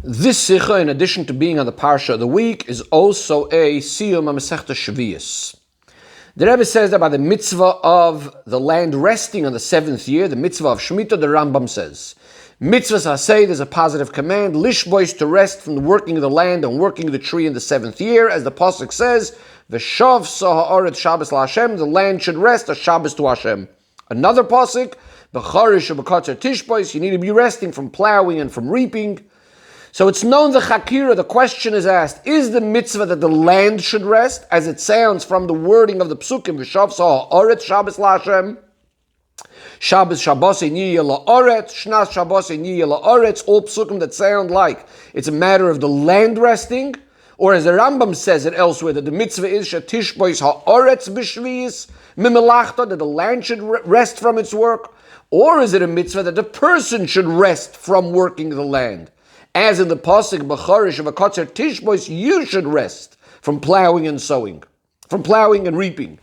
This Sicha, in addition to being on the Parsha of the week, is also a Siyum HaMasechta Shvius. The Rebbe says that by the mitzvah of the land resting on the 7th year, the mitzvah of Shemitah, the Rambam says, mitzvahs haseh, there's a positive command, lishbois, to rest from the working of the land and working of the tree in the 7th year, as the Pasuk says, V'shav sa ha'aretz Shabbos la'Hashem, the land should rest a Shabbos to Hashem. Another Pasuk, B'charish u'b'katzer tishbois, you need to be resting from plowing and from reaping. So it's known the Chakira, the question is asked, is the mitzvah that the land should rest, as it sounds from the wording of the Psukim, V'shav sa ha'aretz Shabbos la'Hashem, Shabbos Shabbosei Niyeh la'aretz, Shnas Shabbosei Niyeh la'aretz, all Psukim that sound like it's a matter of the land resting, or as the Rambam says it elsewhere, that the mitzvah is Shatishbois ha'aretz b'shvius mimelachta, that the land should rest from its work, or is it a mitzvah that the person should rest from working the land? As in the Pasuk, B'charish v'katzer tishbois, you should rest from plowing and sowing, from plowing and reaping.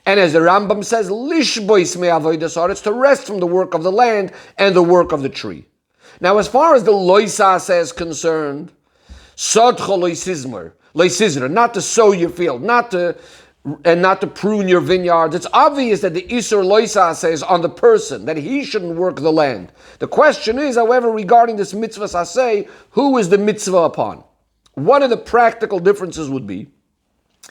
And as the Rambam says, lishbois me'avodas haaretz, to rest from the work of the land and the work of the tree. Now, as far as the loisas is concerned, sodcha loisizmer, not to sow your field, not to prune your vineyards. It's obvious that the isur loisas is on the person, that he shouldn't work the land. The question is, however, regarding this mitzvah saseh, who is the mitzvah upon? One of the practical differences would be,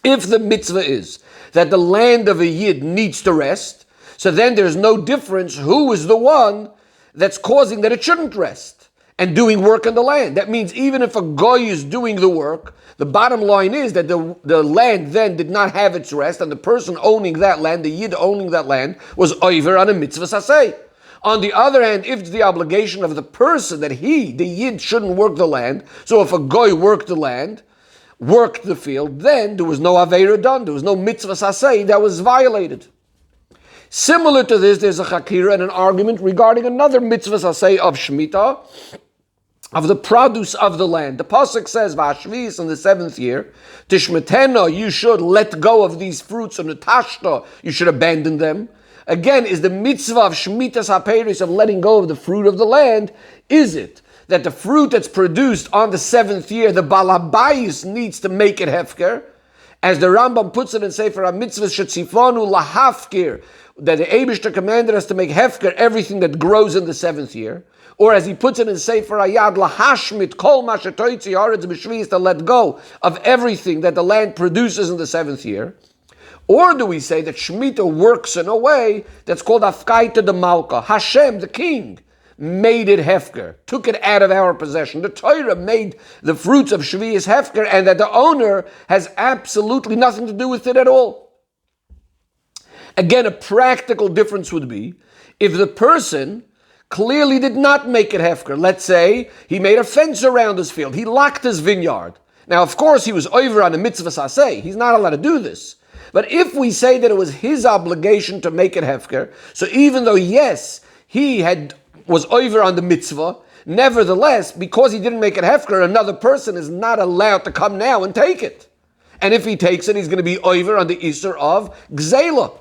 if the mitzvah is that the land of a yid needs to rest, so then there's no difference who is the one that's causing that it shouldn't rest and doing work in the land. That means even if a goy is doing the work, the bottom line is that the land then did not have its rest, and the person owning that land, the yid owning that land, was over on a mitzvah saseh. On the other hand, if it's the obligation of the person that he, the yid, shouldn't work the land, so if a goy worked the land, worked the field, then there was no aveira done, there was no mitzvah saseh that was violated. Similar to this, there's a chakira and an argument regarding another mitzvah saseh of Shemitah, of the produce of the land. The Pasuk says, V'ashvis, in the 7th year, Tishmetena, you should let go of these fruits, and Natashta, you should abandon them. Again, is the mitzvah of Shmitas HaPeiros, of letting go of the fruit of the land, is it that the fruit that's produced on the 7th year, the Balabayis needs to make it hefker? As the Rambam puts it in Sefer HaMitzvah, Shetzifanu lahafkir, that the Eibishter commanded us to make hefker everything that grows in the 7th year. Or as he puts it in Sefer Hayad, lahashmit kol ma shetoitzi haaretz b'shvius, to let go of everything that the land produces in the 7th year. Or do we say that Shemitah works in a way that's called afkaita de malka? Hashem, the king, made it hefker, took it out of our possession. The Torah made the fruits of Shvius hefker, and that the owner has absolutely nothing to do with it at all. Again, a practical difference would be if the person clearly did not make it hefker. Let's say he made a fence around his field. He locked his vineyard. Now, of course, he was over on the mitzvah saseh. He's not allowed to do this. But if we say that it was his obligation to make it hefker, so even though, yes, he was over on the mitzvah, nevertheless, because he didn't make it hefker, another person is not allowed to come now and take it. And if he takes it, he's going to be over on the isur of gzela.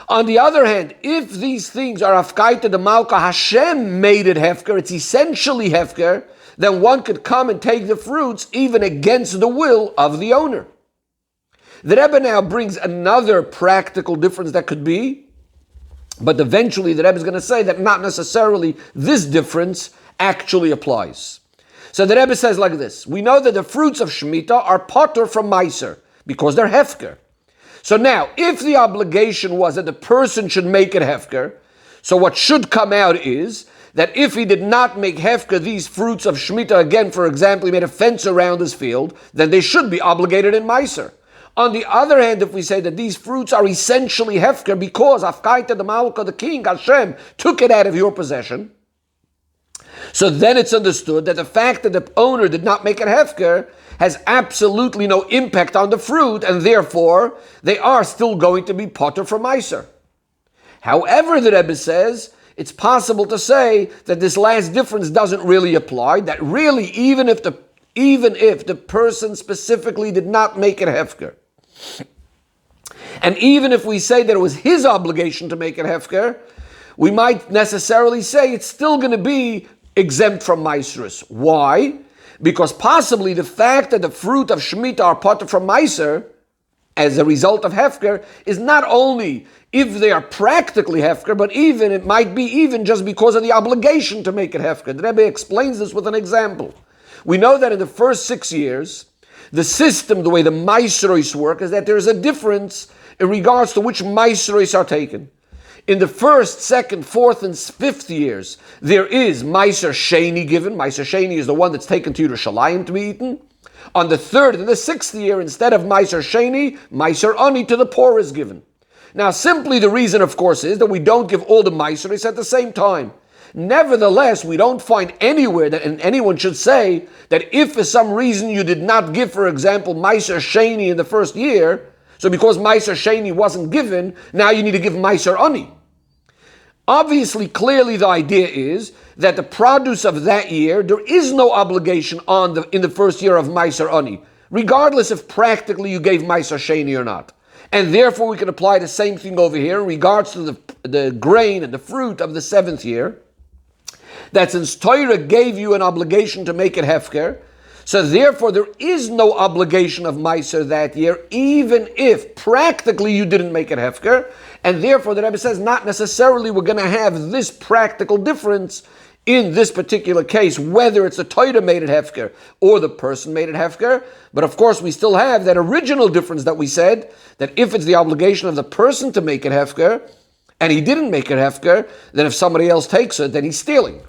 On the other hand, if these things are afkaita de malka, Hashem made it hefker, it's essentially hefker, then one could come and take the fruits even against the will of the owner. The Rebbe now brings another practical difference that could be, but eventually the Rebbe is going to say that not necessarily this difference actually applies. So the Rebbe says like this: we know that the fruits of Shemitah are potter from Meiser because they're hefker. So now, if the obligation was that the person should make it hefker, so what should come out is that if he did not make hefker these fruits of Shemitah, again, for example, he made a fence around his field, then they should be obligated in Meiser. On the other hand, if we say that these fruits are essentially hefker because Afkaita the Malka, the king, Hashem, took it out of your possession, so then it's understood that the fact that the owner did not make it hefker has absolutely no impact on the fruit, and therefore they are still going to be potter from Meiser. However, the Rebbe says it's possible to say that this last difference doesn't really apply, that really even if the person specifically did not make it hefker, and even if we say that it was his obligation to make it hefker, we might necessarily say it's still going to be exempt from Meiserus. Why? because possibly the fact that the fruit of Shemitah are potter from Meiser as a result of Hefker is not only if they are practically Hefker, but even it might be even just because of the obligation to make it Hefker. The Rebbe explains this with an example. We know that in the first 6 years, the system, the way the Meiseros work, is that there is a difference in regards to which Meiseros are taken. In the first, second, fourth, and fifth years, there is Meiser Sheni given. Meiser Sheni is the one that's taken to Yerushalayim to be eaten. On the third and the sixth year, instead of Meiser Sheni, Meiser Ani to the poor is given. Now, simply the reason, of course, is that we don't give all the Meiseros at the same time. Nevertheless, we don't find anywhere that anyone should say that if for some reason you did not give, for example, Meiser Sheni in the first year, so because Meiser Sheni wasn't given, now you need to give Meiser Ani. Obviously, clearly the idea is that the produce of that year, there is no obligation in the first year of Meiser Ani, regardless if practically you gave Meiser Sheni or not. And therefore we can apply the same thing over here in regards to the grain and the fruit of the 7th year, that since Torah gave you an obligation to make it Hefker, so therefore there is no obligation of Meiser that year, even if practically you didn't make it Hefker, and therefore the Rebbe says not necessarily we're going to have this practical difference in this particular case, whether it's the Torah made it Hefker or the person made it Hefker, but of course we still have that original difference that we said, that if it's the obligation of the person to make it Hefker, and he didn't make it Hefker, then if somebody else takes it, then he's stealing.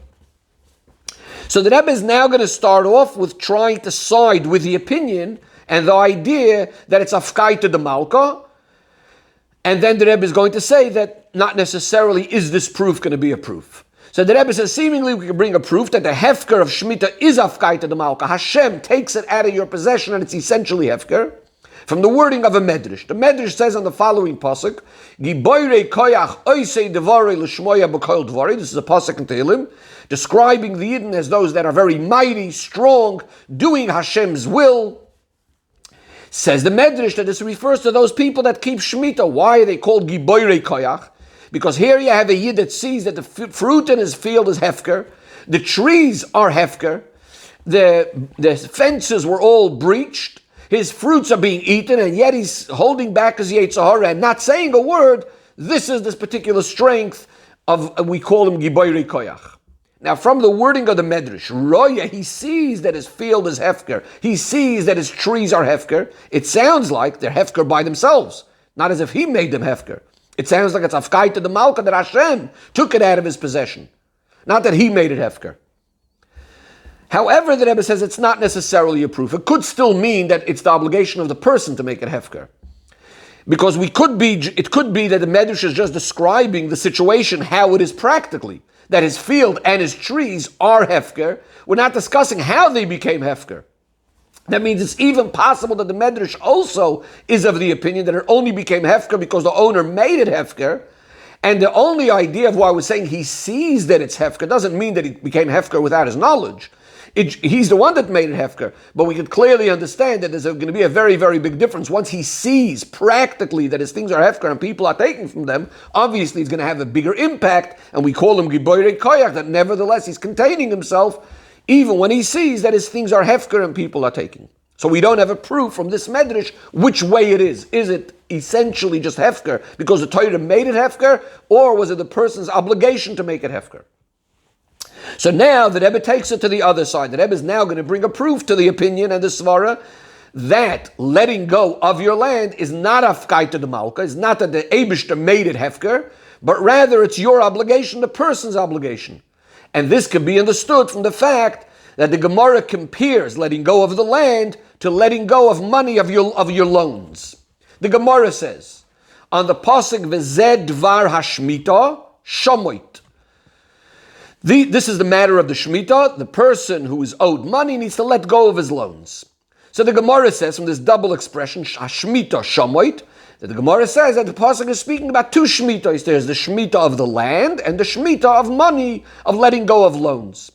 So the Rebbe is now going to start off with trying to side with the opinion and the idea that it's afkaita de malka, and then the Rebbe is going to say that not necessarily is this proof going to be a proof. So the Rebbe says seemingly we can bring a proof that the hefker of Shemitah is afkaita de malka. Hashem takes it out of your possession and it's essentially hefker. From the wording of a medrash. The medrash says on the following pasuk, Giboirei koyach oisei devarei l'shmoya b'kol dvarei. This is a pasuk in Tehillim, describing the Yidden as those that are very mighty, strong, doing Hashem's will. Says the medrash that this refers to those people that keep Shemitah. Why are they called Giboirei koyach? Because here you have a Yid that sees that the fruit in his field is hefker, the trees are hefker, the fences were all breached, his fruits are being eaten, and yet he's holding back his Yetzer Hara and not saying a word. This is this particular strength of, we call him Giboirei Koyach. Now, from the wording of the Medrash, Roya, he sees that his field is Hefker. He sees that his trees are Hefker. It sounds like they're Hefker by themselves, not as if he made them Hefker. It sounds like it's Afkaita de Malka, that Hashem took it out of his possession, not that he made it Hefker. However, the Rebbe says it's not necessarily a proof. It could still mean that it's the obligation of the person to make it hefker. Because it could be that the Medrash is just describing the situation, how it is practically, that his field and his trees are hefker. We're not discussing how they became hefker. That means it's even possible that the Medrash also is of the opinion that it only became hefker because the owner made it hefker. And the only idea of why we're saying he sees that it's hefker doesn't mean that it became hefker without his knowledge. He's the one that made it hefker, but we can clearly understand that there's going to be a very, very big difference. Once he sees practically that his things are hefker and people are taking from them, obviously it's going to have a bigger impact, and we call him Giboirei Koyach, that nevertheless he's containing himself, even when he sees that his things are hefker and people are taking. So we don't have a proof from this medrash which way it is. Is it essentially just hefker because the Torah made it hefker, or was it the person's obligation to make it hefker? So now the Rebbe takes it to the other side. The Rebbe is now going to bring a proof to the opinion and the svara that letting go of your land is not afkaita de malka. It's not that the Eibishter made it hefker, but rather it's your obligation, the person's obligation. And this can be understood from the fact that the Gemara compares letting go of the land to letting go of money of your loans. The Gemara says on the pasuk v'zed dvar hashmita shamoit. This is the matter of the Shemitah. The person who is owed money needs to let go of his loans. So the Gemara says, from this double expression, Shemitah Shamoit, that the Gemara says that the pasuk is speaking about two Shemitahs. There's the Shemitah of the land and the Shemitah of money, of letting go of loans.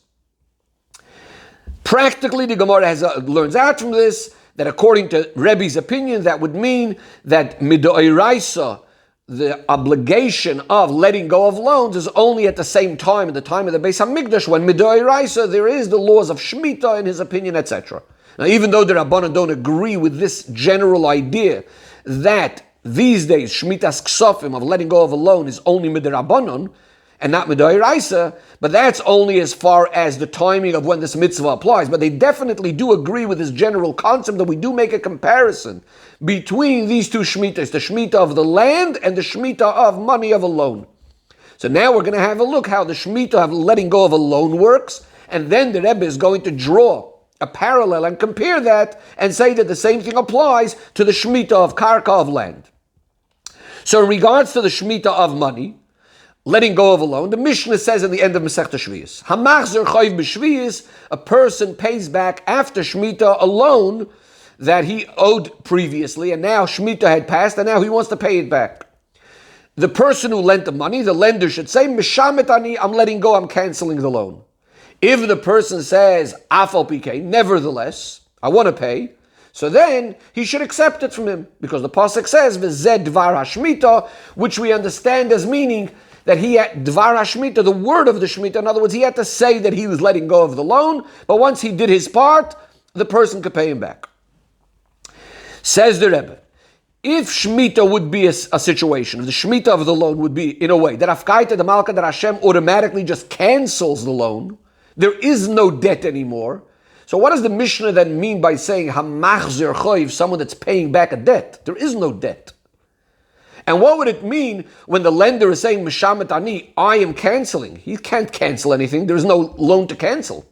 Practically, the Gemara learns out from this that according to Rebbe's opinion, that would mean that Midoiraisa, the obligation of letting go of loans is only at the same time, at the time of the Beis HaMikdash, when Midoraisa there is the laws of Shemitah in his opinion, etc. Now, even though the Rabbanan don't agree with this general idea that these days Shemitah's Ksofim of letting go of a loan is only Midorabanan and not Midoraisa, but that's only as far as the timing of when this mitzvah applies. But they definitely do agree with this general concept that we do make a comparison between these two Shemitahs, the Shemitah of the land and the Shemitah of money of a loan. So now we're going to have a look how the Shemitah of letting go of a loan works, and then the Rebbe is going to draw a parallel and compare that and say that the same thing applies to the Shemitah of Karka of land. So in regards to the Shemitah of money, letting go of a loan, the Mishnah says in the end of Masechta Shviyos, Hamachzer Chayv b'Shviyos, a person pays back after Shemitah a loan that he owed previously, and now Shemitah had passed, and now he wants to pay it back. The person who lent the money, the lender should say, Mishamet ani, I'm letting go, I'm canceling the loan. If the person says, Afal Pike, nevertheless, I want to pay, so then he should accept it from him, because the pasuk says, V'zed dvar hashmita, which we understand as meaning that he had dvar hashmita, the word of the Shemitah. In other words, he had to say that he was letting go of the loan, but once he did his part, the person could pay him back. Says the Rebbe, if Shemitah would be a situation, if the Shemitah of the loan would be in a way that Afkaita the Malka that Hashem automatically just cancels the loan, there is no debt anymore. So what does the Mishnah then mean by saying Hamachzer Choiv, someone that's paying back a debt? There is no debt. And what would it mean when the lender is saying Mishamet ani, I am canceling? He can't cancel anything. There is no loan to cancel.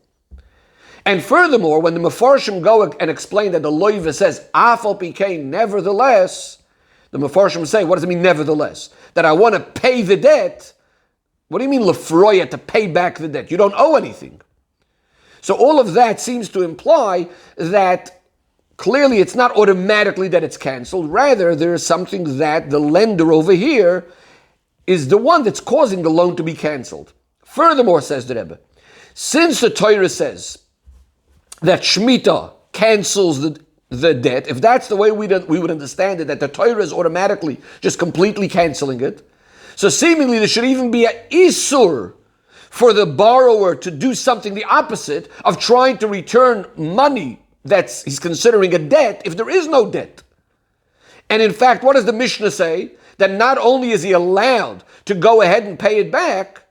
And furthermore, when the Mefarshim go and explain that the Loiva says Afal Pike, nevertheless, the Mefarshim say, what does it mean nevertheless? That I want to pay the debt. What do you mean lefroya, to pay back the debt? You don't owe anything. So all of that seems to imply that clearly it's not automatically that it's canceled. Rather, there is something that the lender over here is the one that's causing the loan to be canceled. Furthermore, says the Rebbe, since the Torah says that Shemitah cancels the debt, if that's the way we would understand it, that the Torah is automatically just completely canceling it, so seemingly there should even be an isur for the borrower to do something the opposite of trying to return money that he's considering a debt if there is no debt. And in fact, what does the Mishnah say? That not only is he allowed to go ahead and pay it back,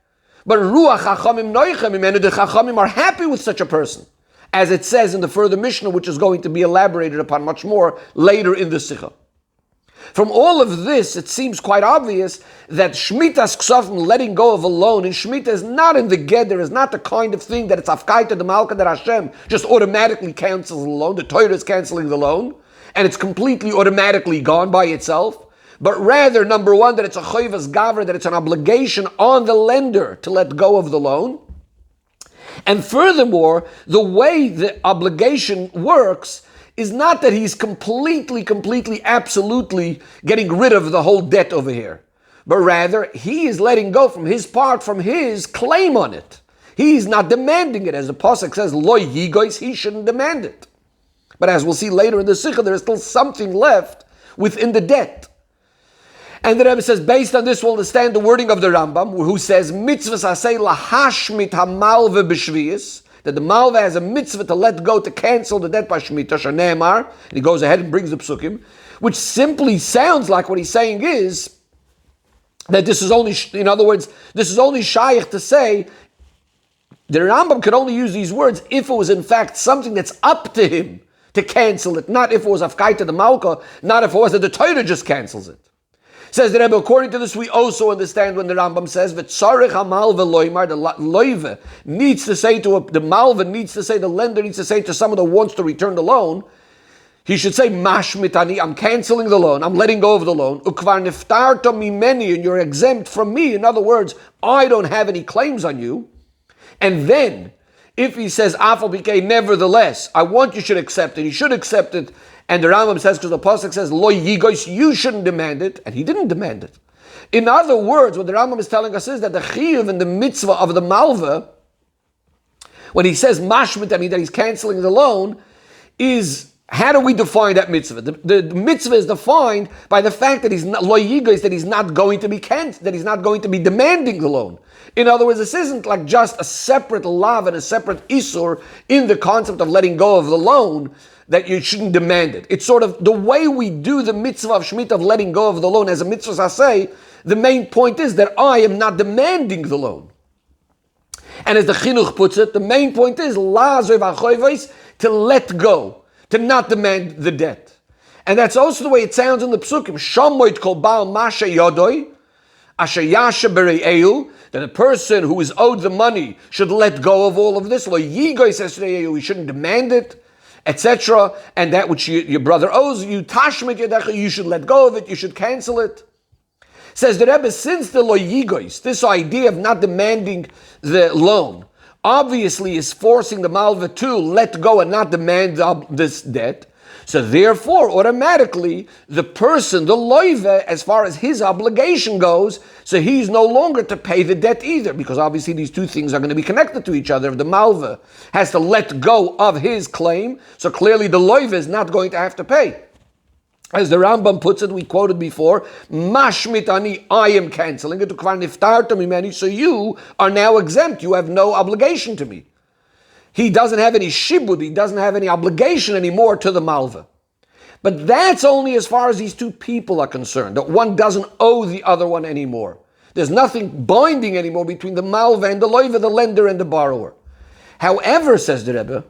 but Ruach Chachamim Noichem, the Chachamim are happy with such a person, as it says in the further Mishnah, which is going to be elaborated upon much more later in the Sicha. From all of this, it seems quite obvious that Shemitah's Ksofim, letting go of a loan, in Shemitah is not in the Geder, is not the kind of thing that it's Afkaita the Malka that Hashem just automatically cancels the loan. The Torah is canceling the loan, and it's completely automatically gone by itself. But rather, number one, that it's a Choivas Gavra, that it's an obligation on the lender to let go of the loan. And furthermore, the way the obligation works is not that he's completely, absolutely getting rid of the whole debt over here, but rather he is letting go from his part, from his claim on it. He's not demanding it. As the Pasuk says, Lo yigois, he shouldn't demand it. But as we'll see later in the Sicha, there is still something left within the debt. And the Rebbe says, based on this, we'll understand the wording of the Rambam, who says, mitzvahs asay lahashmit hamalve b'shviyas, that the malva has a mitzvah to let go, to cancel the debt by Shemitah, Shane'emar, and he goes ahead and brings the psukim, which simply sounds like what he's saying is that this is only, in other words, this is only shaykh to say, the Rambam could only use these words if it was in fact something that's up to him to cancel it, not if it was Afkaita the Malka, not if it was that the Torah just cancels it. Says the Rebbe, according to this, we also understand when the Rambam says that Tzarech HaMalva Loimar, the Loive needs to say to the Malva needs to say, the lender needs to say to someone that wants to return the loan, he should say, Mashmitani, I'm canceling the loan, I'm letting go of the loan, Ukvar Niftarta Mimeni, and you're exempt from me. In other words, I don't have any claims on you. And then, if he says, Afal Bikei, nevertheless, I want you should accept it, he should accept it. And the Rambam says, because the Pasuk says, Lo yigois, you shouldn't demand it, and he didn't demand it. In other words, what the Rambam is telling us is that the chiyuv and the mitzvah of the malva, when he says mashmit, I mean that he's canceling the loan, is How do we define that mitzvah? The mitzvah is defined by the fact that he's not lo yigois, that he's not going to be that he's not going to be demanding the loan. In other words, this isn't like just a separate lav and a separate isur in the concept of letting go of the loan, that you shouldn't demand it. It's sort of the way we do the mitzvah of Shemitah of letting go of the loan as a mitzvah saseh. The main point is that I am not demanding the loan. And as the chinuch puts it, the main point is to let go, to not demand the debt. And that's also the way it sounds in the psukim. Shamoit kol baal masha yodoi, asher yasha bere'eu, that a person who is owed the money should let go of all of this. Lo yigoy says re'eu, he shouldn't demand it, etc. And that which your brother owes you, tashmit yadecha, you should let go of it, you should cancel it. Says the Rebbe, since the lo yigois, this idea of not demanding the loan, obviously is forcing the malva to let go and not demand this debt. So therefore, automatically, the person, the loive, as far as his obligation goes, so he's no longer to pay the debt either, because obviously these two things are going to be connected to each other. If the malva has to let go of his claim, so clearly the loive is not going to have to pay. As the Rambam puts it, we quoted before, Mashmit ani, I am canceling it, so you are now exempt. You have no obligation to me. He doesn't have any shibud, he doesn't have any obligation anymore to the malva. But that's only as far as these two people are concerned, that one doesn't owe the other one anymore. There's nothing binding anymore between the malva and the loiva, the lender and the borrower. However, says the Rebbe,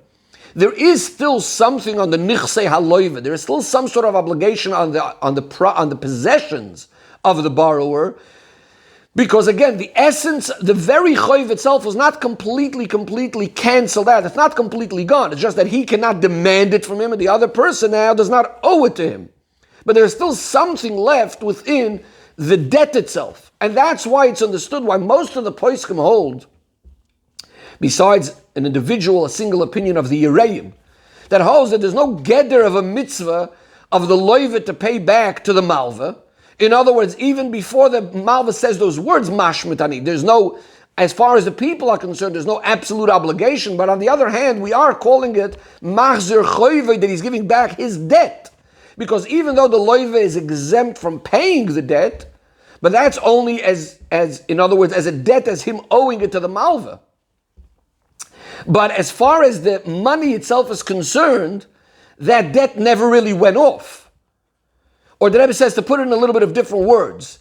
there is still something on the nichsei haloiva. There is still some sort of obligation on the possessions of the borrower, because again, the essence, the very choiv itself was not completely canceled out. It's not completely gone. It's just that he cannot demand it from him, and the other person now does not owe it to him. But there's still something left within the debt itself, and that's why it's understood why most of the poskim hold, besides an individual, a single opinion of the Yereim, that holds that there's no geder of a mitzvah of the loiva to pay back to the malva. In other words, even before the malva says those words, mashmitani, there's no, as far as the people are concerned, there's no absolute obligation. But on the other hand, we are calling it machzir choive, that he's giving back his debt. Because even though the loiva is exempt from paying the debt, but that's only as in other words, as a debt as him owing it to the malva. But as far as the money itself is concerned, that debt never really went off. Or the Rebbe says, to put it in a little bit of different words,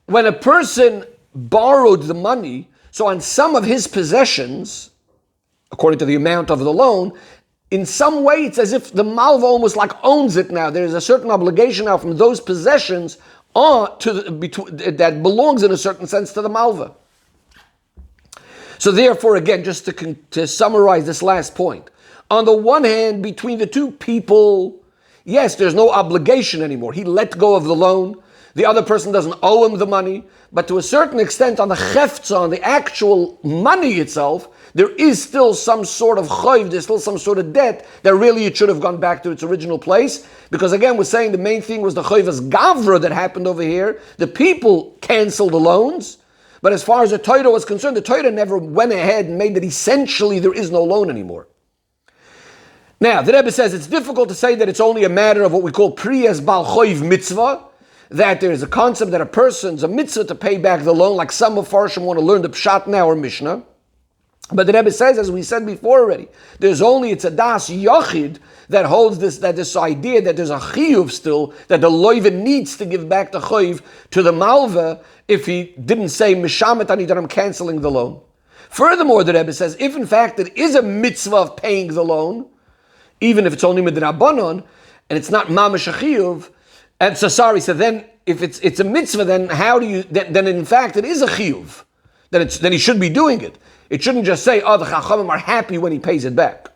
when a person borrowed the money, so on some of his possessions, according to the amount of the loan, in some way it's as if the malva almost like owns it now. There is a certain obligation now from those possessions that belongs in a certain sense to the malva. So therefore, again, just to summarize this last point, on the one hand, between the two people, yes, there's no obligation anymore. He let go of the loan. The other person doesn't owe him the money. But to a certain extent, on the cheftza, on the actual money itself, there is still some sort of choiv, there's still some sort of debt that really it should have gone back to its original place. Because again, we're saying the main thing was the choivas gavra that happened over here. The people canceled the loans. But as far as the Torah was concerned, the Torah never went ahead and made that essentially there is no loan anymore. Now, the Rebbe says it's difficult to say that it's only a matter of what we call priyas bal choiv mitzvah, that there is a concept that a person's a mitzvah to pay back the loan, like some of Farshim want to learn the Pshat now or Mishnah. But the Rebbe says, as we said before already, it's a das yochid that holds this idea that there's a chiyuv still, that the loiva needs to give back the choiv to the malva if he didn't say mishamet ani, that I'm canceling the loan. Furthermore, the Rebbe says, if in fact it is a mitzvah of paying the loan, even if it's only midrabanon, and it's not mamash chiyuv, and so then if it's a mitzvah, then how do you, then in fact it is a chiyuv, then he should be doing it. It shouldn't just say, the Chachamim are happy when he pays it back.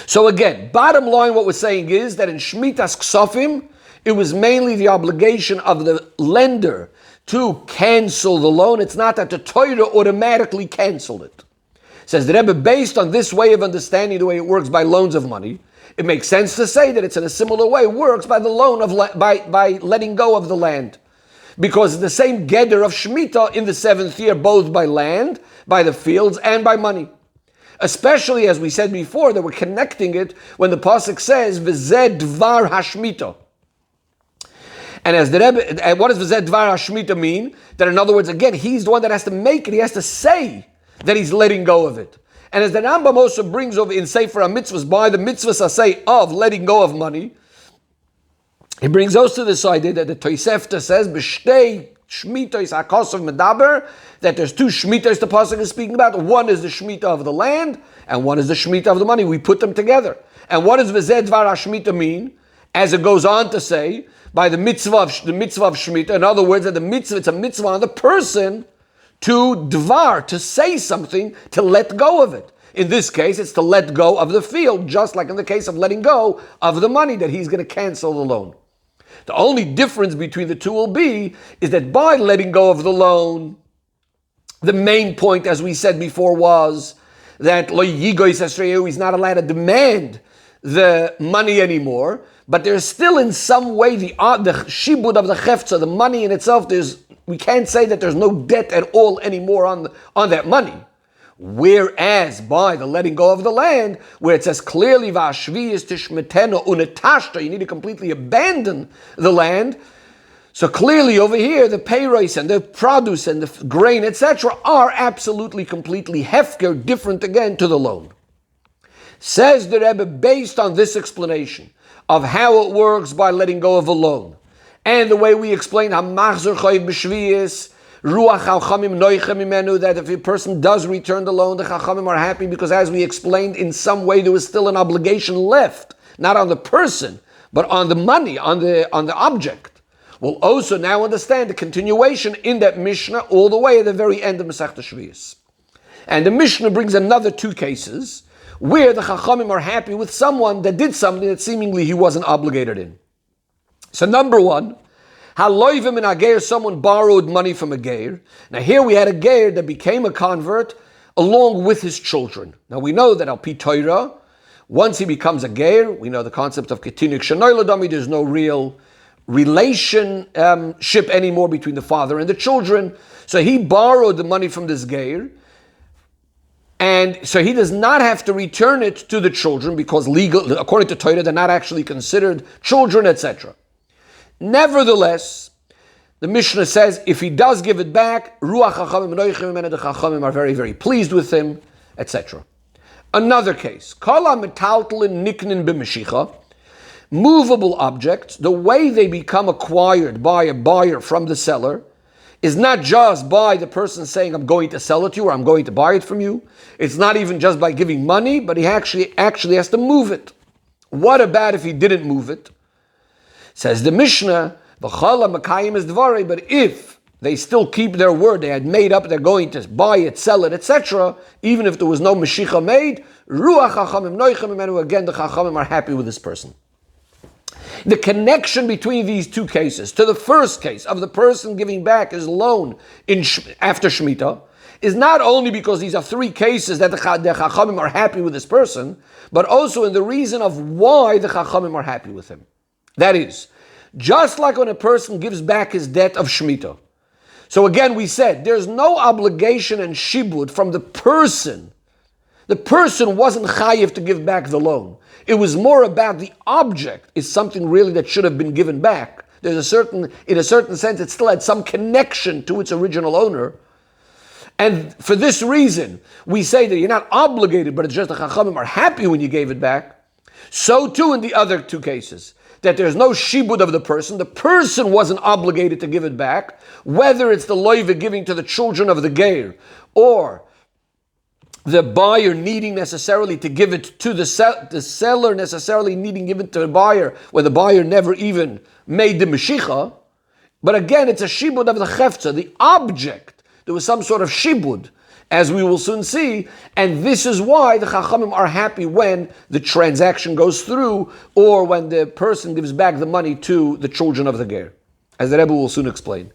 So again, bottom line, what we're saying is that in Shmitas Ksofim, it was mainly the obligation of the lender to cancel the loan. It's not that the Torah automatically canceled it. Says the Rebbe, based on this way of understanding the way it works by loans of money, it makes sense to say that it's in a similar way works by the loan of by letting go of the land. Because it's the same geder of Shemitah in the 7th year, both by land, by the fields, and by money. Especially, as we said before, that we're connecting it when the pasuk says, V'zeh dvar hashmita. And as the Rebbe, and what does V'zeh dvar hashmita mean? That in other words, again, he's the one that has to make it, he has to say that he's letting go of it. And as the Rambam also brings over in Sefer HaMitzvahs, by the mitzvahs I say of letting go of money, he brings also this idea that the Tosefta says, B'shtei shmitos hakosov medaber, that there's two shmitos the pasuk is speaking about. One is the shmita of the land, and one is the shmita of the money. We put them together. And what does V'zeh dvar hashmita mean? As it goes on to say, by the mitzvah of shmita, in other words, that the mitzvah, it's a mitzvah on the person to dvar, to say something, to let go of it. In this case, it's to let go of the field, just like in the case of letting go of the money that he's going to cancel the loan. The only difference between the two will be is that by letting go of the loan, the main point, as we said before, was that lo yigois esreu, he's not allowed to demand the money anymore, but there's still in some way the shibud of the chefza, the money in itself, we can't say that there's no debt at all anymore on that money. Whereas by the letting go of the land, where it says clearly v'ashviyis tishmeteno unetashta, you need to completely abandon the land. So clearly over here, the peiros and the produce and the grain, etc., are absolutely, completely hefker, different again to the loan. Says the Rebbe, based on this explanation of how it works by letting go of a loan, and the way we explain hamachzor chayiv b'shviyis, ruach chachamim noichem imenu, that if a person does return the loan, the chachamim are happy because, as we explained, in some way there was still an obligation left, not on the person, but on the money, on the object. We'll also now understand the continuation in that Mishnah all the way at the very end of Masechta Shviyos. And the Mishnah brings another two cases where the chachamim are happy with someone that did something that seemingly he wasn't obligated in. So number one, haloivim in a geir, someone borrowed money from a geir. Now here we had a geir that became a convert along with his children. Now we know that al pi Torah, once he becomes a geir, we know the concept of ketinuk shenoy ladami, there's no real relationship anymore between the father and the children. So he borrowed the money from this geir, and so he does not have to return it to the children because according to Torah, they're not actually considered children, etc. Nevertheless, the Mishnah says if he does give it back, ruach chachamim noichem, and the chachamim are very, very pleased with him, etc. Another case, kala metaltalin niknin b'meshicha, movable objects, the way they become acquired by a buyer from the seller is not just by the person saying, I'm going to sell it to you, or I'm going to buy it from you. It's not even just by giving money, but he actually has to move it. What about if he didn't move it? Says the Mishnah, V'chala makayim is dvarei, but if they still keep their word, they had made up, they're going to buy it, sell it, etc., even if there was no Mashicha made, ruach chachamim noichem imenu, again the chachamim are happy with this person. The connection between these two cases, to the first case of the person giving back his loan after Shemitah, is not only because these are three cases that the Chachamim are happy with this person, but also in the reason of why the Chachamim are happy with him. That is, just like when a person gives back his debt of Shemitah. So again, we said, there's no obligation and shibud from the person. The person wasn't chayiv to give back the loan. It was more about the object is something really that should have been given back. In a certain sense, it still had some connection to its original owner. And for this reason, we say that you're not obligated, but it's just the Chachamim are happy when you gave it back. So too in the other two cases, that there's no shibud of the person. The person wasn't obligated to give it back, whether it's the loiva giving to the children of the geir, or the buyer needing necessarily to give it to the seller necessarily needing to give it to the buyer, where the buyer never even made the Mashicha. But again, it's a shibud of the chefza, the object. There was some sort of shibud, as we will soon see, and this is why the Chachamim are happy when the transaction goes through, or when the person gives back the money to the children of the ger, as the Rebbe will soon explain.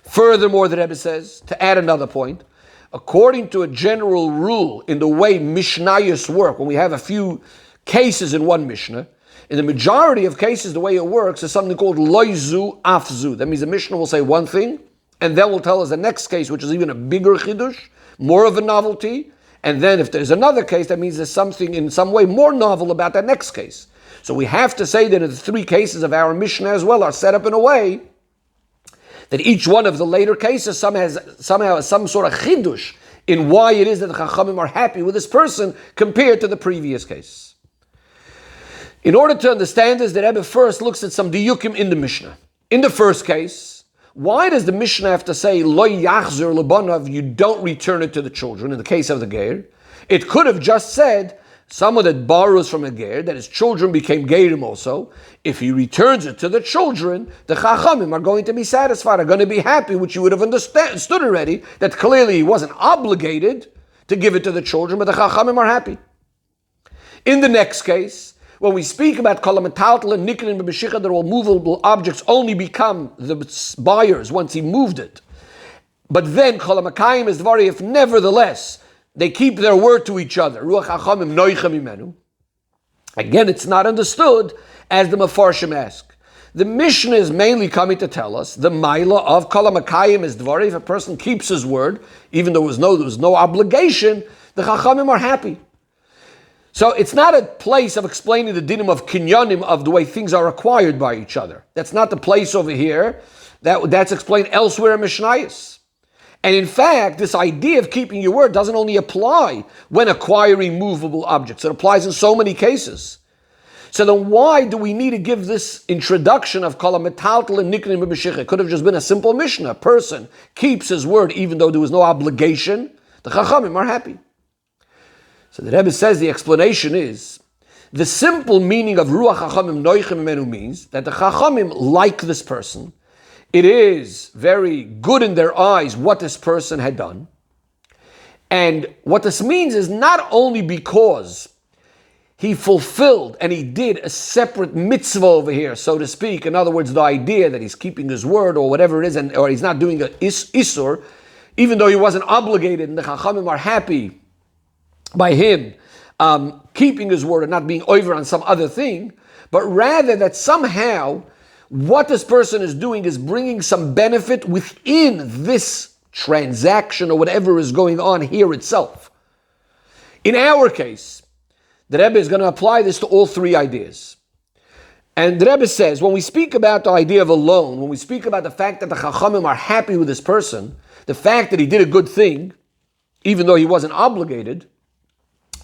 Furthermore, the Rebbe says, to add another point, according to a general rule in the way Mishnayos work, when we have a few cases in one Mishnah, in the majority of cases, the way it works is something called loizu afzu. That means the Mishnah will say one thing, and then will tell us the next case, which is even a bigger chidush, more of a novelty, And then if there's another case, that means there's something in some way more novel about that next case. So we have to say that the three cases of our Mishnah as well are set up in a way that each one of the later cases somehow has some sort of chidush in why it is that the Chachamim are happy with this person compared to the previous case. In order to understand this, the Rebbe first looks at some diyukim in the Mishnah. In the first case, why does the Mishnah have to say, Lo yachzor lebanav, you don't return it to the children, in the case of the ger? It could have just said, someone that borrows from a ger, that his children became gerim also, if he returns it to the children, the Chachamim are going to be satisfied, are going to be happy, which you would have understood already, that clearly he wasn't obligated to give it to the children, but the Chachamim are happy. In the next case, when we speak about kol hametaltel and niklin b'meshicha, that all movable objects only become the buyers once he moved it. But then kol hamakayim is dvari, if nevertheless they keep their word to each other. Ruach hachamim noicha mimenu. Again, it's not understood as the Mefarshim ask. The Mishnah is mainly coming to tell us the maila of kol hamakayim is dvari. If a person keeps his word, even though there was no obligation, the Chachamim are happy. So it's not a place of explaining the dinim of kinyanim, of the way things are acquired by each other. That's not the place over here. That's explained elsewhere in Mishnayos. And in fact, this idea of keeping your word doesn't only apply when acquiring movable objects. It applies in so many cases. So then why do we need to give this introduction of kol hametaltel and nikrin b'meshicha? It could have just been a simple Mishnah. A person keeps his word even though there was no obligation. The Chachamim are happy. So the Rebbe says the explanation is, the simple meaning of Ruach Chachamim Noichem Mimenu means that the Chachamim like this person. It is very good in their eyes what this person had done. And what this means is not only because he fulfilled and he did a separate mitzvah over here, so to speak. In other words, the idea that he's keeping his word or whatever it is, or he's not doing an isur, even though he wasn't obligated, and the Chachamim are happy by him keeping his word and not being over on some other thing, but rather that somehow what this person is doing is bringing some benefit within this transaction or whatever is going on here itself. In our case, the Rebbe is going to apply this to all three ideas. And the Rebbe says, when we speak about the idea of a loan, when we speak about the fact that the Chachamim are happy with this person, the fact that he did a good thing, even though he wasn't obligated,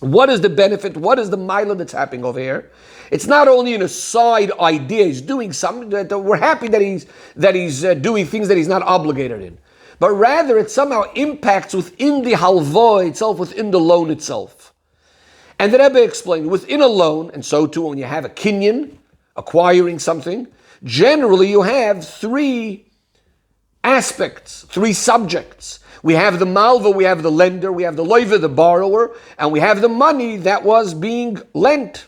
what is the benefit? What is the mila that's happening over here? It's not only an aside idea. He's doing something that we're happy that he's doing things that he's not obligated in, but rather it somehow impacts within the halva itself, within the loan itself. And the Rebbe explained, within a loan, and so too when you have a kinyan, acquiring something, generally you have three aspects, three subjects. We have the malva, we have the lender, we have the loiva, the borrower, and we have the money that was being lent,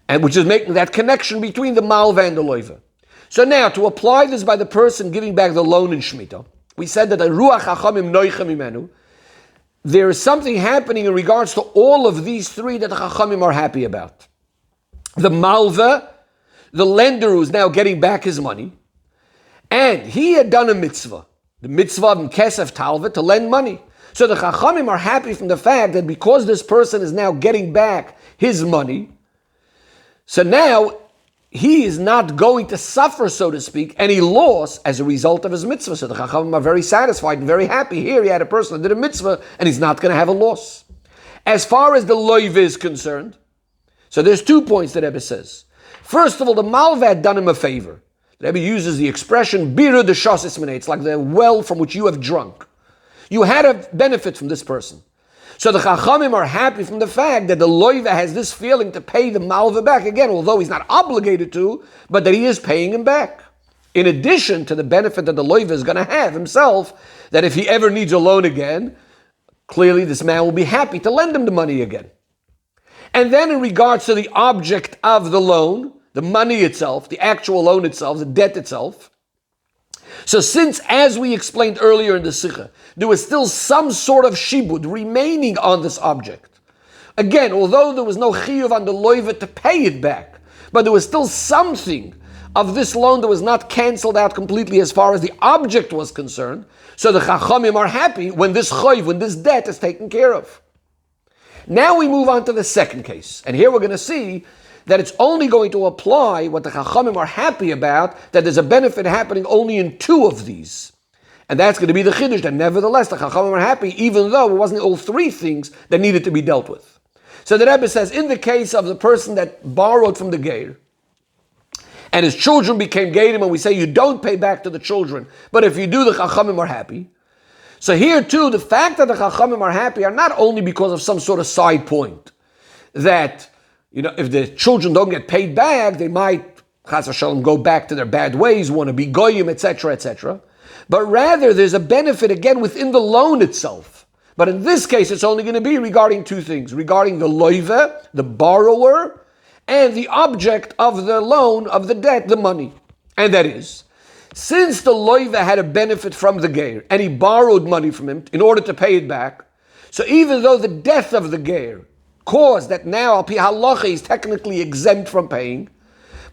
and which is making that connection between the malva and the loiva. So now, to apply this by the person giving back the loan in Shemitah, we said that the ruach hachamim noichem imenu, there is something happening in regards to all of these three that the Chachamim are happy about. The malva, the lender who is now getting back his money, and he had done a mitzvah, the mitzvah of kesef talva, to lend money. So the Chachamim are happy from the fact that because this person is now getting back his money, so now he is not going to suffer, so to speak, any loss as a result of his mitzvah. So the Chachamim are very satisfied and very happy. Here he had a person that did a mitzvah and he's not going to have a loss. As far as the loiv is concerned, so there's 2 points that Rebbe says. First of all, the malva had done him a favor. The Rebbe uses the expression, biru de shasis minay. It's like the well from which you have drunk. You had a benefit from this person. So the Chachamim are happy from the fact that the loiva has this feeling to pay the malva back, again, although he's not obligated to, but that he is paying him back. In addition to the benefit that the loiva is going to have himself, that if he ever needs a loan again, clearly this man will be happy to lend him the money again. And then in regards to the object of the loan, the money itself, the actual loan itself, the debt itself. So since, as we explained earlier in the Sicha, there was still some sort of shibud remaining on this object. Again, although there was no chiyuv on the loiva to pay it back, but there was still something of this loan that was not canceled out completely as far as the object was concerned. So the Chachamim are happy when this chayv, when this debt is taken care of. Now we move on to the second case. And here we're going to see that it's only going to apply what the Chachamim are happy about, that there's a benefit happening only in two of these. And that's going to be the Chiddush, that nevertheless the Chachamim are happy, even though it wasn't all three things that needed to be dealt with. So the Rebbe says, in the case of the person that borrowed from the Geir, and his children became Geirim, and we say you don't pay back to the children, but if you do, the Chachamim are happy. So here too, the fact that the Chachamim are happy are not only because of some sort of side point, that, if the children don't get paid back, they might, Chas v'shalom, go back to their bad ways, want to be Goyim, etc., etc., but rather there's a benefit again within the loan itself. But in this case, it's only going to be regarding two things, regarding the loive, the borrower, and the object of the loan, of the debt, the money. And that is, since the loive had a benefit from the geir, and he borrowed money from him in order to pay it back, so even though the death of the geir caused that now al pi halacha he's technically exempt from paying,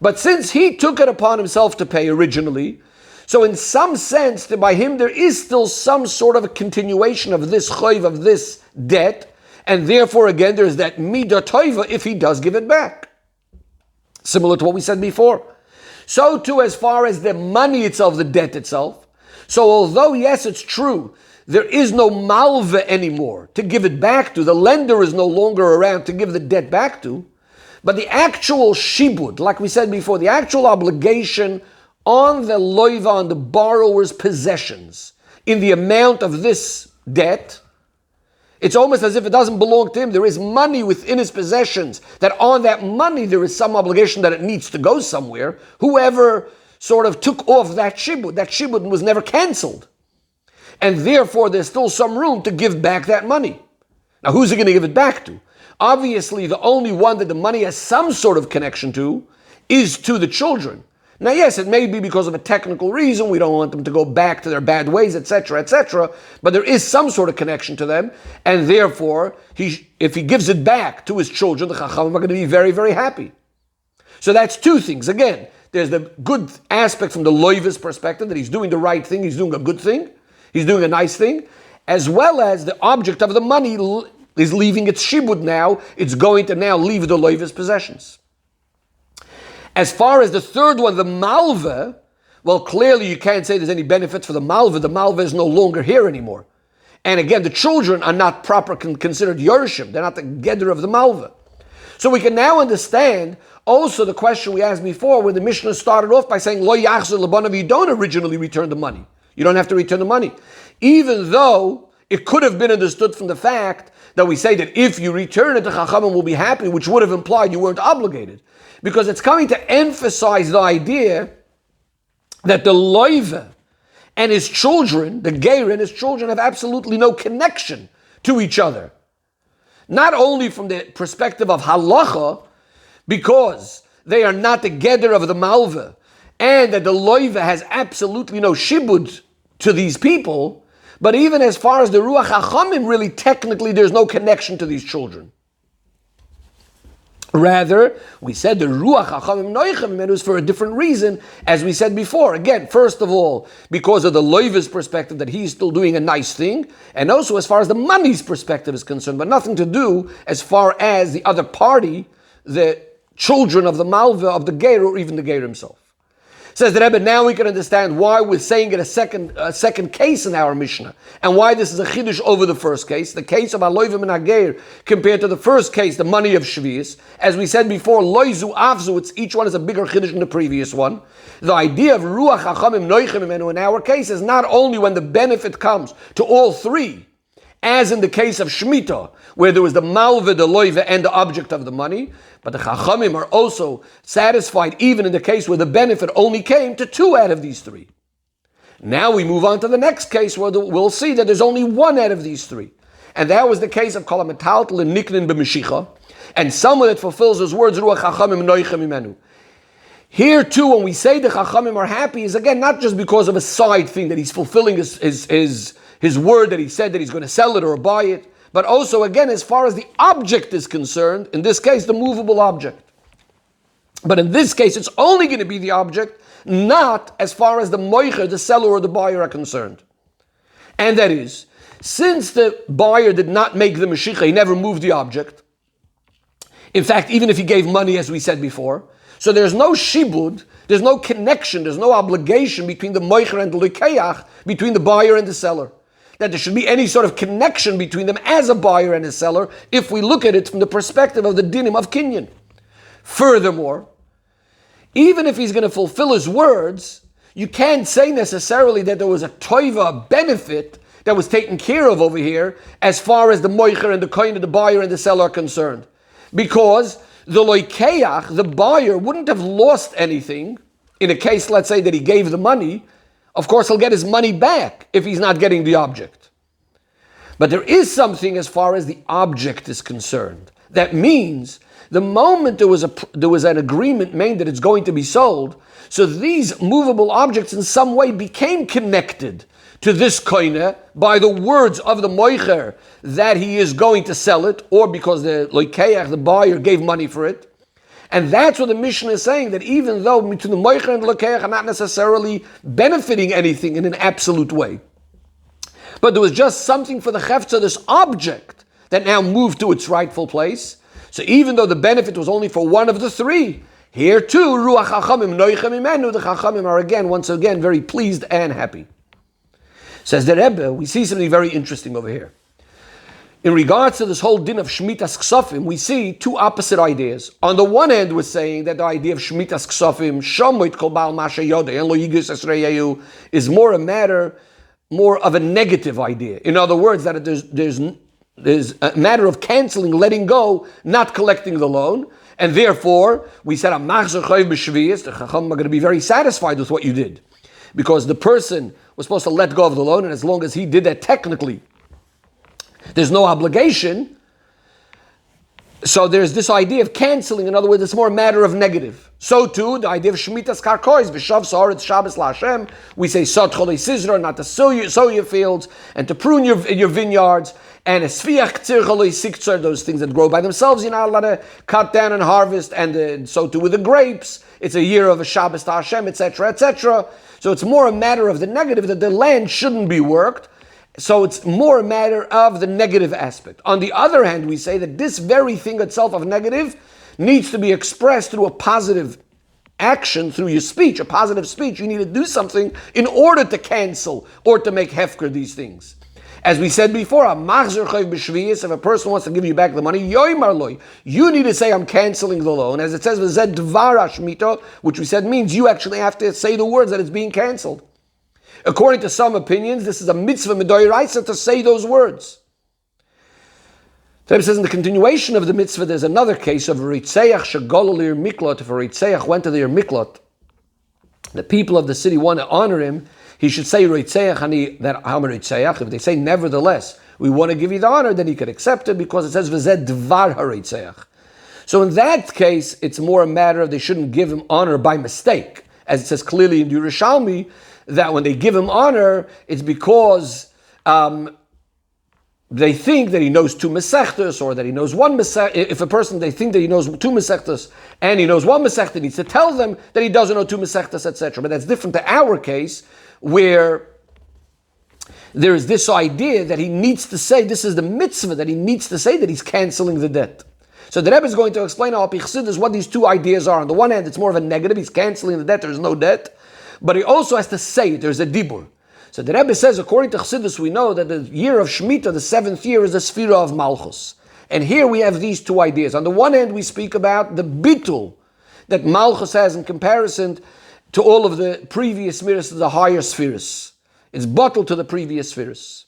but since he took it upon himself to pay originally, so in some sense, by him there is still some sort of a continuation of this chayv, of this debt, and therefore again there's that midah toiva if he does give it back. Similar to what we said before. So too as far as the money itself, the debt itself. So although yes, it's true, there is no malva anymore to give it back to, the lender is no longer around to give the debt back to, but the actual shibud, like we said before, the actual obligation on the loiva, on the borrower's possessions, in the amount of this debt, it's almost as if it doesn't belong to him. There is money within his possessions, that on that money there is some obligation that it needs to go somewhere. Whoever sort of took off that shibud was never canceled. And therefore there's still some room to give back that money. Now who's he going to give it back to? Obviously the only one that the money has some sort of connection to is to the children. Now, yes, it may be because of a technical reason, we don't want them to go back to their bad ways, etc., etc., but there is some sort of connection to them, and therefore, if he gives it back to his children, the Chachamim are going to be very, very happy. So that's two things. Again, there's the good aspect from the loivis perspective, that he's doing the right thing, he's doing a good thing, he's doing a nice thing, as well as the object of the money is leaving its shibud now, it's going to now leave the loivis possessions. As far as the third one, the malva, well, clearly you can't say there's any benefits for the malva. The malva is no longer here anymore. And again, the children are not considered yorshim. They're not the gedder of the malva. So we can now understand also the question we asked before, where the Mishnah started off by saying, Lo yachzor lebanav, you don't originally return the money. You don't have to return the money. Even though it could have been understood from the fact that we say that if you return it, the Chachamim will be happy, which would have implied you weren't obligated. Because it's coming to emphasize the idea that the loiva and his children, the geir and his children, have absolutely no connection to each other. Not only from the perspective of halacha, because they are not the gedder of the malva, and that the loiva has absolutely no shibud to these people, but even as far as the ruach hachamim, really technically there's no connection to these children. Rather, we said the ruach hachamim noichem is for a different reason, as we said before. Again, first of all, because of the loiva's perspective that he's still doing a nice thing, and also as far as the money's perspective is concerned, but nothing to do as far as the other party, the children of the malva, of the geir, or even the geir himself. Says the Rebbe, now we can understand why we're saying it a second case in our Mishnah, and why this is a chiddush over the first case, the case of Aloivim and Hageir, compared to the first case, the money of Shvius. As we said before, Loizu Avzu, each one is a bigger chiddush than the previous one. The idea of Ruach Hachamim Noichem Imenu in our case is not only when the benefit comes to all three, as in the case of Shemitah, where there was the malva, the loiva, and the object of the money, but the Chachamim are also satisfied even in the case where the benefit only came to two out of these three. Now we move on to the next case where we'll see that there's only one out of these three. And that was the case of Kol HaMetaltel and Niknin b'Meshicha, and someone that fulfills his words, Ruach Hachamim Noichem Imenu. Here too, when we say the Chachamim are happy, is again not just because of a side thing that he's fulfilling his word that he said that he's going to sell it or buy it, but also again as far as the object is concerned, in this case the movable object. But in this case, it's only going to be the object, not as far as the moicher, the seller or the buyer are concerned. And that is, since the buyer did not make the Mashiach, he never moved the object. In fact, even if he gave money, as we said before, so there's no shibud, there's no connection, there's no obligation between the moicher and the likeach, between the buyer and the seller. That there should be any sort of connection between them as a buyer and a seller, if we look at it from the perspective of the dinim of kinyan. Furthermore, even if he's going to fulfill his words, you can't say necessarily that there was a toiva, a benefit, that was taken care of over here, as far as the moicher and the kohen, the buyer and the seller are concerned. Because the loikeach, the buyer, wouldn't have lost anything in a case, let's say, that he gave the money. Of course, he'll get his money back if he's not getting the object. But there is something as far as the object is concerned. That means the moment there was an agreement made that it's going to be sold, so these movable objects in some way became connected to this koine by the words of the moicher that he is going to sell it, or because the loikeach, the buyer, gave money for it. And that's what the Mishnah is saying, that even though between the moicher and the loikeach are not necessarily benefiting anything in an absolute way, but there was just something for the chefza, this object, that now moved to its rightful place. So even though the benefit was only for one of the three, here too, ruach chachamim noichem imenu, the chachamim are again, once again, very pleased and happy. Says the Rebbe, we see something very interesting over here. In regards to this whole din of Shmitas Ksofim, we see two opposite ideas. On the one hand, we're saying that the idea of Shmitas Ksofim, Shomoit Kol Baal Masha Yodeh, and Lo Yigis Esreyehu, is more of a negative idea. In other words, that there's a matter of canceling, letting go, not collecting the loan, and therefore, we said, the Chacham are going to be very satisfied with what you did. Because the person was supposed to let go of the loan, and as long as he did that technically, there's no obligation. So there's this idea of canceling. In other words, it's more a matter of negative. So too, the idea of Shemitas Karkois, V'shav Sa'aretz Shabbos LaHashem, we say Sot Cholei Sizra, not to sow your fields, and to prune your vineyards, and a Sviach Tzir Cholei Siktzar, those things that grow by themselves, you're not allowed to cut down and harvest, and so too with the grapes, it's a year of a Shabbos to Hashem, etc., etc. So it's more a matter of the negative, that the land shouldn't be worked. So it's more a matter of the negative aspect. On the other hand, we say that this very thing itself of negative needs to be expressed through a positive action, through your speech, a positive speech. You need to do something in order to cancel or to make hefker these things. As we said before, if a person wants to give you back the money, you need to say, I'm canceling the loan. As it says, which we said means you actually have to say the words that it's being canceled. According to some opinions, this is a mitzvah midoraisa to say those words. The Rebbe says in the continuation of the mitzvah, there's another case of Ritzeach shegolol ir miklot. If a Ritzeach went to the ir miklot, the people of the city want to honor him, he should say Ritzeach ani that Hamar Ritzeach. If they say nevertheless, we want to give you the honor, then he could accept it because it says v'zed dvar haritzeach. So in that case, it's more a matter of they shouldn't give him honor by mistake, as it says clearly in Yerushalmi, that when they give him honor, it's because they think that he knows two mesechtas, or that he knows one mesechta. If a person, they think that he knows two mesechtas, and he knows one mesechta, needs to tell them that he doesn't know two mesechtas, etc. But that's different to our case, where there is this idea that he needs to say, this is the mitzvah, that he needs to say that he's canceling the debt. So the Rebbe is going to explain how Pichsid what these two ideas are. On the one hand, it's more of a negative, he's canceling the debt, there's no debt. But he also has to say it, there's a dibur. So the Rebbe says, according to Chassidus, we know that the year of Shemitah, the 7th year, is the Sphira of Malchus. And here we have these two ideas. On the one hand, we speak about the bitul that Malchus has in comparison to all of the previous spheres, the higher spheres. It's bottled to the previous spheres.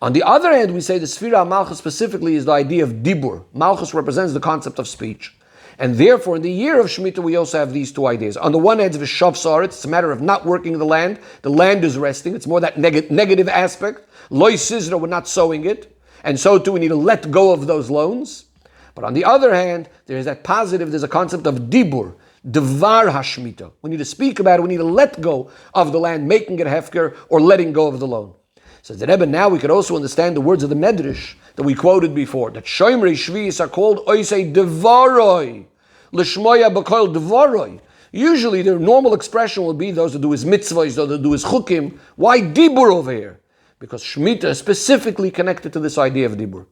On the other hand, we say the Sphira of Malchus specifically is the idea of dibur. Malchus represents the concept of speech. And therefore, in the year of Shemitah, we also have these two ideas. On the one hand, v'shav sa'aretz, it's a matter of not working the land is resting, it's more that negative aspect. Loi sizra, we're not sowing it, and so too, we need to let go of those loans. But on the other hand, there's that positive, there's a concept of dibur, devar hashmita. We need to speak about it, we need to let go of the land, making it hefker, or letting go of the loan. So the Rebbe, now we could also understand the words of the Medrash that we quoted before, that Shoimrei Shvius are called Oisei Devaroi, L'shmoya b'kol dvoroi. Usually the normal expression will be those that do his mitzvahs, those that do his chukim. Why dibur over here? Because Shemitah is specifically connected to this idea of dibur.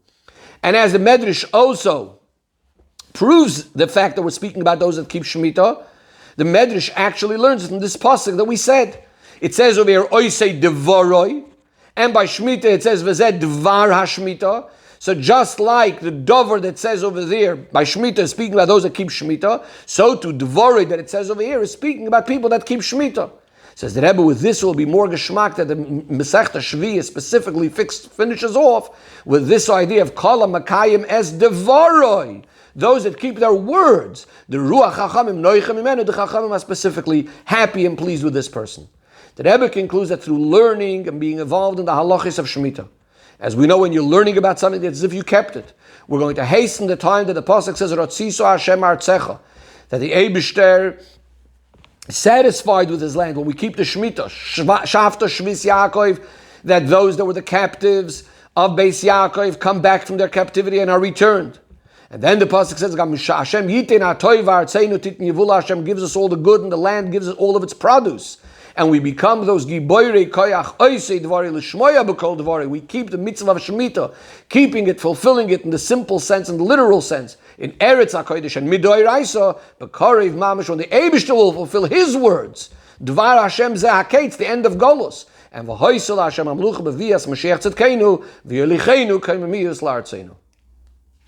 And as the Medrash also proves the fact that we're speaking about those that keep Shemitah, the Medrash actually learns from this pasuk that we said. It says over here, oisei devoroi, and by Shemitah it says, v'zeh dvar ha-Shemitah. So just like the dover that says over there, by Shemitah is speaking about those that keep Shemitah, so to dvoroi that it says over here is speaking about people that keep Shemitah. Says the Rebbe, with this will be more geschmack that the Masechta Shviyah specifically finishes off with this idea of kala makayim es devoroi. Those that keep their words. The Ruach Chachamim Noichem Imenu, the Chachamim are specifically happy and pleased with this person. The Rebbe concludes that through learning and being involved in the halachis of Shemitah, as we know, when you're learning about something, it's as if you kept it. We're going to hasten the time that the pasuk says, Rotziso Hashem Artzecha, that the Eibishter is satisfied with his land. When we keep the Shemitah, Shavta Shvis Yaakov, that those that were the captives of Beis Yaakov come back from their captivity and are returned. And then the pasuk says, Hashem Yitin HaToiv Artzeinu Titin Yevula. Hashem gives us all the good, and the land gives us all of its produce. And we become those giboirei koyach oisei dvari l'shmoya b'kol dvari. We keep the mitzvah of Shemitah, keeping it, fulfilling it in the simple sense, in the literal sense, in Eretz HaKodesh and Midoiraisa, b'karev mamash, when the Eibishter will fulfill His words. Dvar Hashem zeh haketz, the end of Golus. And v'hoisel Hashem amlucha b'vias Mashiach tzedkeinu v'yolicheinu kaimemiyus la'artzeinu.